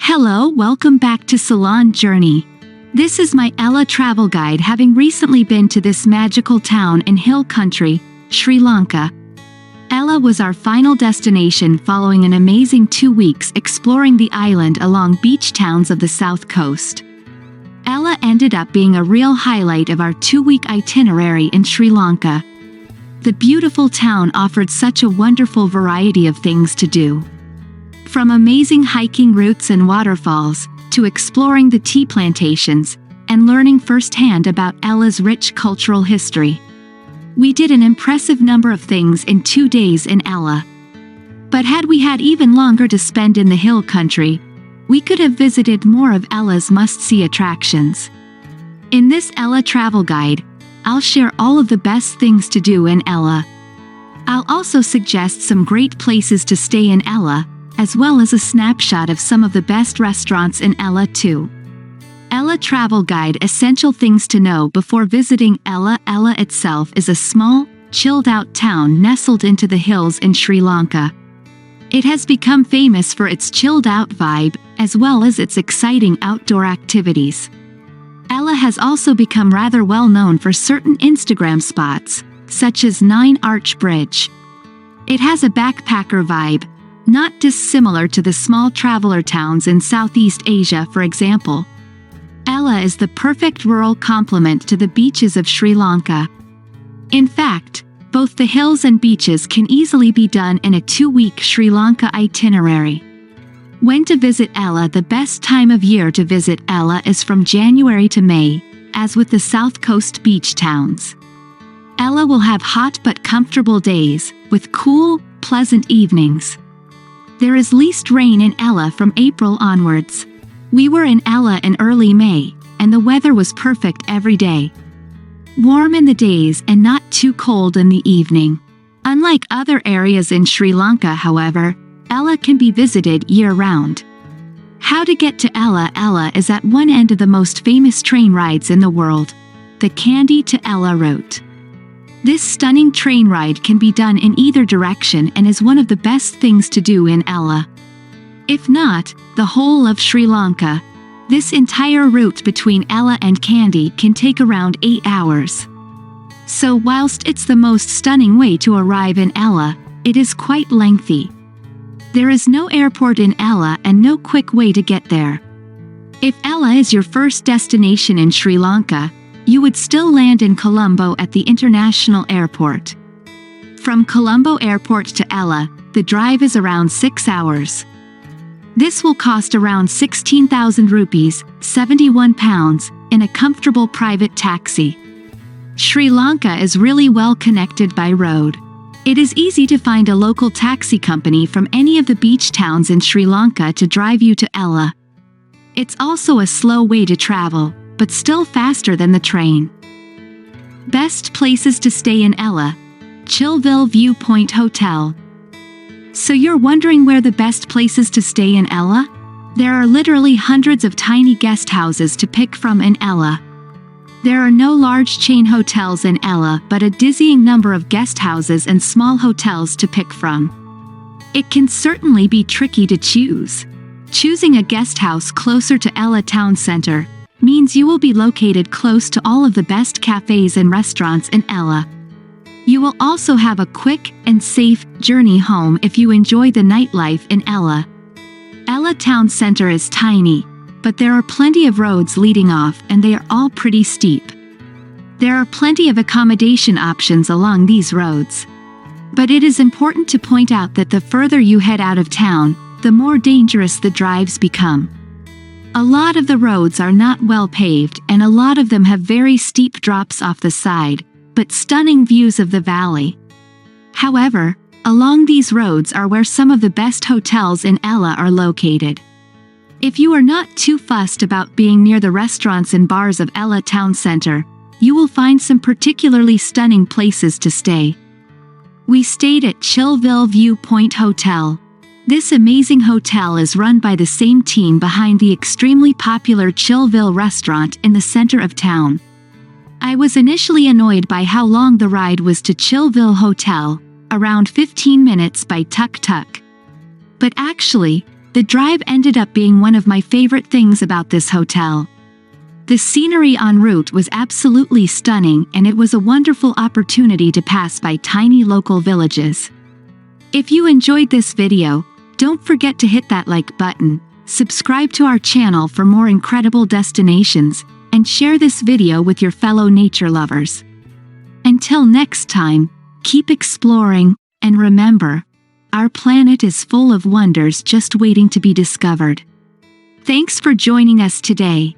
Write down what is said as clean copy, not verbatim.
Hello, welcome back to Salon Journey. This is my Ella travel guide, having recently been to this magical town in hill country, Sri Lanka. Ella was our final destination following an amazing 2 weeks exploring the island along beach towns of the south coast. Ella ended up being a real highlight of our 2-week itinerary in Sri Lanka. The beautiful town offered such a wonderful variety of things to do. From amazing hiking routes and waterfalls, to exploring the tea plantations, and learning firsthand about Ella's rich cultural history. We did an impressive number of things in 2 days in Ella. But had we had even longer to spend in the hill country, we could have visited more of Ella's must-see attractions. In this Ella travel guide, I'll share all of the best things to do in Ella. I'll also suggest some great places to stay in Ella, as well as a snapshot of some of the best restaurants in Ella too. Ella Travel Guide: Essential Things to Know Before Visiting Ella. Ella itself is a small, chilled-out town nestled into the hills in Sri Lanka. It has become famous for its chilled-out vibe, as well as its exciting outdoor activities. Ella has also become rather well known for certain Instagram spots, such as Nine Arch Bridge. It has a backpacker vibe, not dissimilar to the small traveler towns in Southeast Asia, for example. Ella is the perfect rural complement to the beaches of Sri Lanka. In fact, both the hills and beaches can easily be done in a 2-week Sri Lanka itinerary. When to visit Ella? The best time of year to visit Ella is from January to May, as with the South Coast beach towns. Ella will have hot but comfortable days, with cool, pleasant evenings. There is least rain in Ella from April onwards. We were in Ella in early May, and the weather was perfect every day. Warm in the days and not too cold in the evening. Unlike other areas in Sri Lanka, however, Ella can be visited year-round. How to get to Ella? Ella is at one end of the most famous train rides in the world, the Kandy to Ella route. This stunning train ride can be done in either direction and is one of the best things to do in Ella. If not, the whole of Sri Lanka. This entire route between Ella and Kandy can take around 8 hours. So whilst it's the most stunning way to arrive in Ella, it is quite lengthy. There is no airport in Ella and no quick way to get there. If Ella is your first destination in Sri Lanka, you would still land in Colombo at the international airport. From Colombo Airport to Ella, the drive is around 6 hours. This will cost around 16,000 rupees, £71, in a comfortable private taxi. Sri Lanka is really well connected by road. It is easy to find a local taxi company from any of the beach towns in Sri Lanka to drive you to Ella. It's also a slow way to travel, but still faster than the train. Best places to stay in Ella: Ville Viewpoint Hotel. So you're wondering where the best places to stay in Ella? There are literally hundreds of tiny guest houses to pick from in Ella. There are no large chain hotels in Ella, but a dizzying number of guest houses and small hotels to pick from. It can certainly be tricky to choose. Choosing a guest house closer to Ella town center means you will be located close to all of the best cafes and restaurants in Ella. You will also have a quick and safe journey home if you enjoy the nightlife in Ella. Ella town center is tiny, but there are plenty of roads leading off and they are all pretty steep. There are plenty of accommodation options along these roads. But it is important to point out that the further you head out of town, the more dangerous the drives become. A lot of the roads are not well paved and a lot of them have very steep drops off the side, but stunning views of the valley. However, along these roads are where some of the best hotels in Ella are located. If you are not too fussed about being near the restaurants and bars of Ella town center, you will find some particularly stunning places to stay. We stayed at Ville Viewpoint Hotel. This amazing hotel is run by the same team behind the extremely popular Ville restaurant in the center of town. I was initially annoyed by how long the ride was to Ville Hotel, around 15 minutes by tuk-tuk. But actually, The drive ended up being one of my favorite things about this hotel. The scenery en route was absolutely stunning, and it was a wonderful opportunity to pass by tiny local villages. If you enjoyed this video, don't forget to hit that like button, subscribe to our channel for more incredible destinations, and share this video with your fellow nature lovers. Until next time, keep exploring, and remember, our planet is full of wonders just waiting to be discovered. Thanks for joining us today.